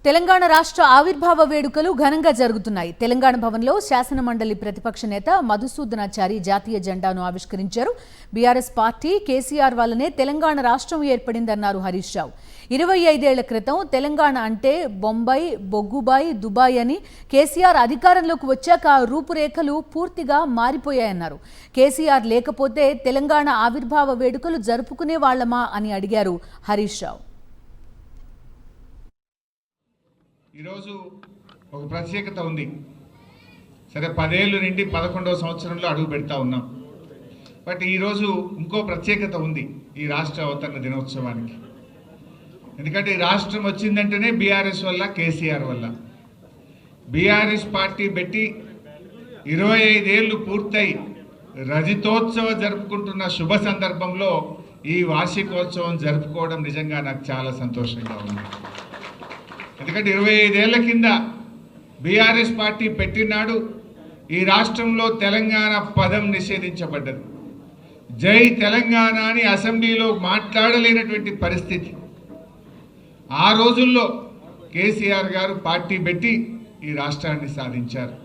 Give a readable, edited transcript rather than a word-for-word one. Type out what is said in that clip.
తెలంగాణ రాష్ట్ర ఆవిర్భావ వేడుకలు ఘనంగా జరుగుతున్నాయి. తెలంగాణ భవన్లో శాసన మండలి ప్రతిపక్ష నేత మధుసూదనాచారి జాతీయ జెండాను ఆవిష్కరించారు. బీఆర్ఎస్ పార్టీ కేసీఆర్ వల్లనే తెలంగాణ రాష్ట్రం ఏర్పడిందన్నారు హరీష్ రావు. 25 ఏళ్ల క్రితం తెలంగాణ అంటే బొంబాయి, బొగ్గుబాయి, దుబాయ్ అని కేసీఆర్ అధికారంలోకి వచ్చాక రూపురేఖలు పూర్తిగా మారిపోయాయన్నారు. కేసీఆర్ లేకపోతే తెలంగాణ ఆవిర్భావ వేడుకలు జరుపుకునే వాళ్లమా అని అడిగారు హరీష్ రావు. ఈరోజు ఒక ప్రత్యేకత ఉంది. సరే 10 ఏళ్ళు నుండి 11వ సంవత్సరంలో అడుగు పెడతా ఉన్నాం. బట్ ఈరోజు ఇంకో ప్రత్యేకత ఉంది ఈ రాష్ట్ర అవతరణ దినోత్సవానికి. ఎందుకంటే ఈ రాష్ట్రం వచ్చిందంటేనే బీఆర్ఎస్ వల్ల, కేసీఆర్ వల్ల. బీఆర్ఎస్ పార్టీ పెట్టి 25 ఏళ్ళు పూర్తయి రజతోత్సవ జరుపుకుంటున్న శుభ సందర్భంలో ఈ వార్షికోత్సవం జరుపుకోవడం నిజంగా నాకు చాలా సంతోషంగా ఉంది. ఎందుకంటే 25 ఏళ్ల కింద బీఆర్ఎస్ పార్టీ పెట్టినాడు ఈ రాష్ట్రంలో తెలంగాణ పదం నిషేధించబడ్డది. జై తెలంగాణ అని అసెంబ్లీలో మాట్లాడలేనటువంటి పరిస్థితి. ఆ రోజుల్లో కేసీఆర్ గారు పార్టీ పెట్టి ఈ రాష్ట్రాన్ని సాధించారు.